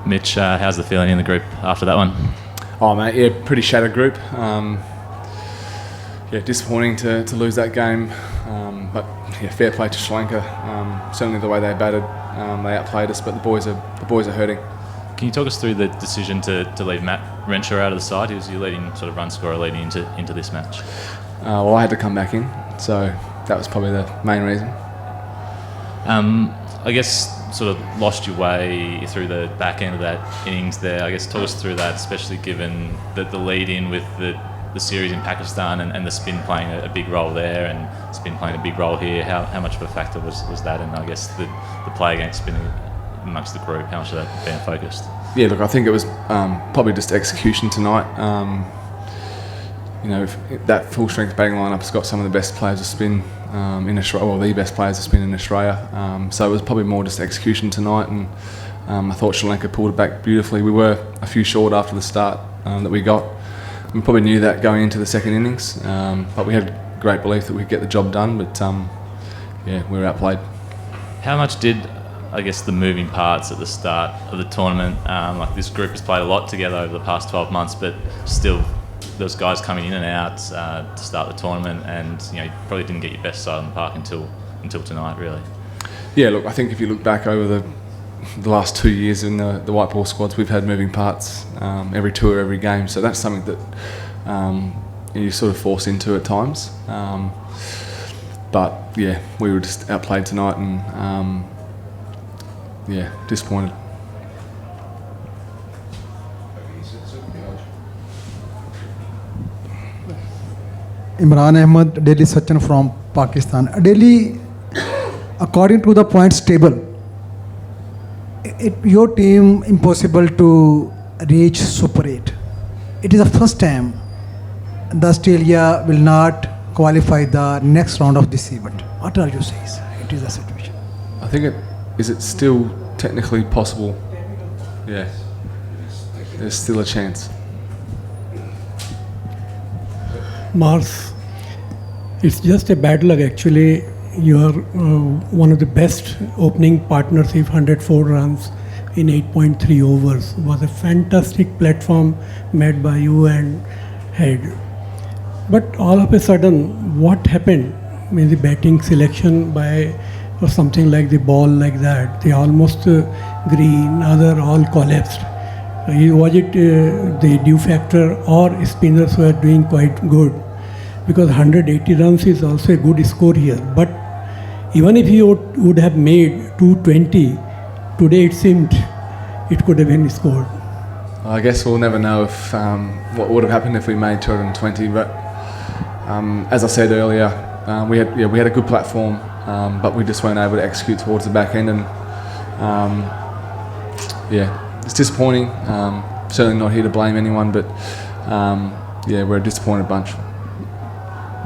Mitch, how's the feeling in the group after that one? Oh mate, yeah, pretty shattered group. Disappointing to lose that game, but yeah, fair play to Sri Lanka. Certainly the way they batted, they outplayed us, but the boys are hurting. Can you talk us through the decision to leave Matt Renshaw out of the side? He was your leading sort of run scorer leading into this match. Well, I had to come back in, so that was probably the main reason. I guess sort of lost your way through the back end of that innings there. I guess talk us through that, especially given that the lead in with the series in Pakistan and the spin playing a big role there and spin playing a big role here. How much of a factor was that? And I guess the play against spin amongst the group, how much of that been focused? Yeah, look, I think it was probably just execution tonight. That full strength batting lineup's got some of the best players of spin in Australia, well, the best players of spin in Australia. So it was probably more just execution tonight, and I thought Sri Lanka pulled it back beautifully. We were a few short after the start that we got. We probably knew that going into the second innings, but we had great belief that we'd get the job done. But we were outplayed. How much did, I guess, the moving parts at the start of the tournament, like this group has played a lot together over the past 12 months, but still those guys coming in and out to start the tournament, and you probably didn't get your best side on the park until tonight, really. Yeah, look, I think if you look back over the last 2 years in the white ball squads, we've had moving parts every tour, every game, so that's something that you sort of force into at times. But yeah, we were just outplayed tonight, and disappointed. Imran Ahmed, Delhi Sachin from Pakistan. Delhi, according to the points table, your team impossible to reach Super 8. It is the first time the Australia will not qualify the next round of this event. What are you saying? It is the situation. I think is it still technically possible? Yeah, there's still a chance. Marsh, it's just a bad luck actually. You are one of the best opening partners with 104 runs in 8.3 overs. It was a fantastic platform made by you and Head. But all of a sudden, what happened in the batting selection or something like the ball like that? They almost green, other all collapsed. Was it the dew factor, or spinners were doing quite good? Because 180 runs is also a good score here. But even if you would have made 220, today it seemed it could have been scored. I guess we'll never know if what would have happened if we made 220. But as I said earlier, we had a good platform, but we just weren't able to execute towards the back end, and it's disappointing. Certainly not here to blame anyone, but we're a disappointed bunch.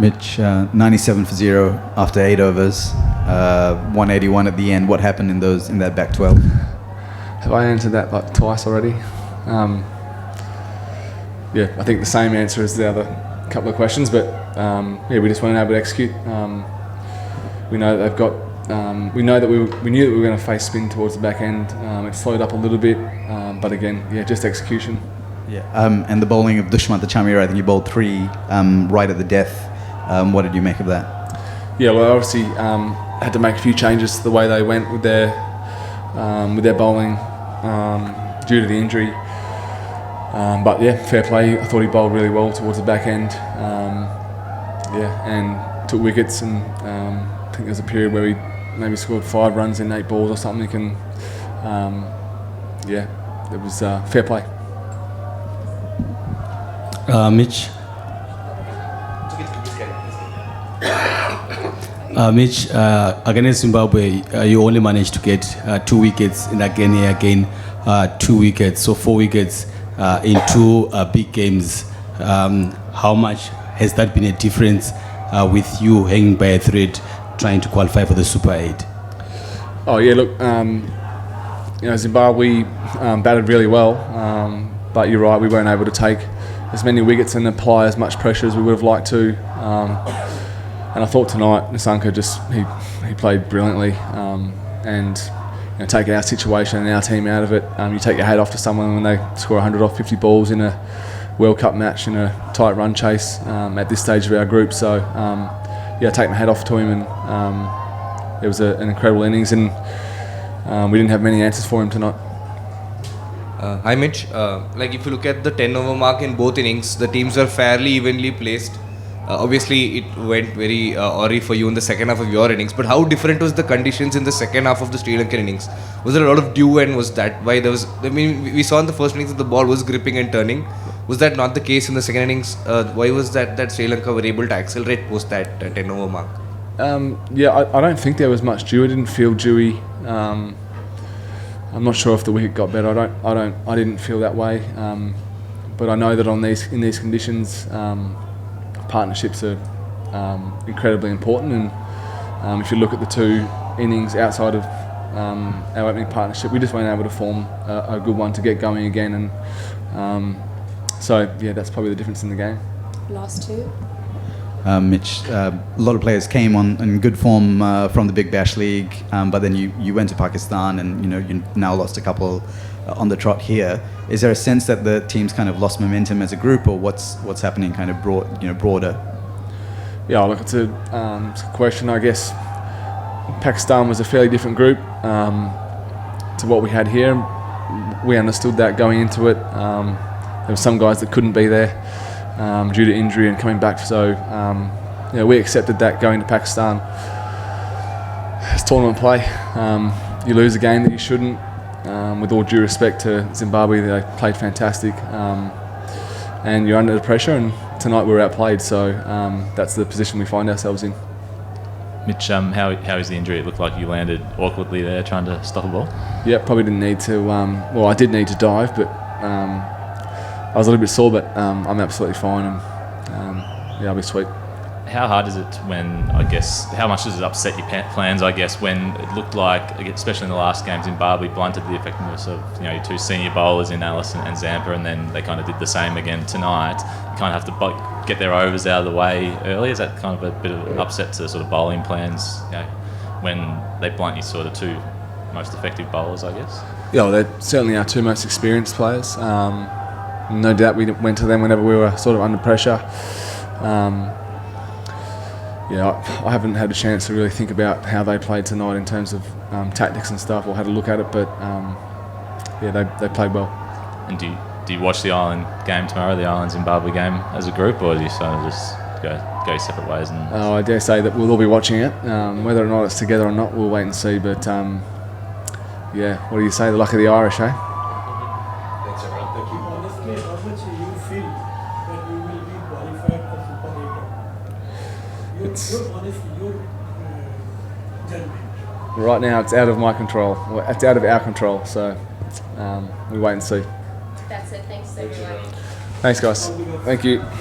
Mitch, 97 for 0 after 8 overs, 181 at the end. What happened in that back 12? Have I answered that like twice already? I think the same answer as the other couple of questions, but we just weren't able to execute. We know that they've got. We knew that we were going to face spin towards the back end. It slowed up a little bit, but again, just execution. Yeah. And the bowling of Dushmant Chamira, I think you bowled 3 right at the death. What did you make of that? Yeah, well, obviously had to make a few changes to the way they went with their bowling due to the injury. But fair play. I thought he bowled really well towards the back end. And took wickets, and I think there was a period where he maybe scored 5 runs in 8 balls or something. And it was fair play. Mitch. Against Zimbabwe, you only managed to get 2 wickets. In again, 2 wickets. So 4 wickets in 2 big games. How much has that been a difference with you hanging by a thread trying to qualify for the Super 8? Oh yeah, look, Zimbabwe batted really well, but you're right, we weren't able to take as many wickets and apply as much pressure as we would have liked to. And I thought tonight Nissanka he played brilliantly, and take our situation and our team out of it. You take your hat off to someone when they score 100 off 50 balls in a World Cup match in a tight run chase at this stage of our group. So I take my hat off to him, and it was an incredible innings, and we didn't have many answers for him tonight. Hi Mitch, if you look at the 10 over mark in both innings, the teams were fairly evenly placed. Obviously it went very awry for you in the second half of your innings, but how different was the conditions in the second half of the Sri Lankan innings? Was there a lot of dew, and was that why there was, we saw in the first innings that the ball was gripping and turning. Was that not the case in the second innings? Why was that Sri Lanka were able to accelerate post that 10 over mark? I don't think there was much dew. It didn't feel dewy. I'm not sure if the wicket got better. I didn't feel that way. But I know that in these conditions, partnerships are incredibly important. And if you look at the two innings outside of our opening partnership, we just weren't able to form a good one to get going again. And that's probably the difference in the game. Last two. Mitch, a lot of players came on in good form from the Big Bash League, but then you went to Pakistan, and you now lost a couple on the trot here. Is there a sense that the team's kind of lost momentum as a group, or what's happening kind of broader? Yeah, look, it's a good question. I guess Pakistan was a fairly different group to what we had here. We understood that going into it. There were some guys that couldn't be there due to injury and coming back. So we accepted that going to Pakistan. It's tournament play. You lose a game that you shouldn't. With all due respect to Zimbabwe, they played fantastic. And you're under the pressure, and tonight we were outplayed. So that's the position we find ourselves in. Mitch, how is the injury? It looked like you landed awkwardly there trying to stop a ball. Yeah, probably didn't need to. I did need to dive, but I was a little bit sore, but I'm absolutely fine, and I'll be sweet. How hard is it how much does it upset your plans, when it looked like, especially in the last game, Zimbabwe blunted the effectiveness of your two senior bowlers in Alice and Zampa, and then they kind of did the same again tonight. You kind of have to get their overs out of the way early. Is that kind of a bit of an upset to sort of bowling plans, when they blunt your sort of two most effective bowlers, I guess? Yeah, well, they're certainly our two most experienced players. No doubt we went to them whenever we were sort of under pressure. I haven't had a chance to really think about how they played tonight in terms of tactics and stuff, or had a look at it, but they played well. And do you watch the Ireland game tomorrow, the Ireland-Zimbabwe game, as a group, or do you sort of just go separate ways? I dare say that we'll all be watching it. Whether or not it's together or not, we'll wait and see, but what do you say, the luck of the Irish, eh? Honestly, how much you feel that you will be qualified for Super 8? Your judgment. Right now, it's out of my control. Well, it's out of our control, so we wait and see. That's it. Thanks, everyone. Thanks, guys. Thank you.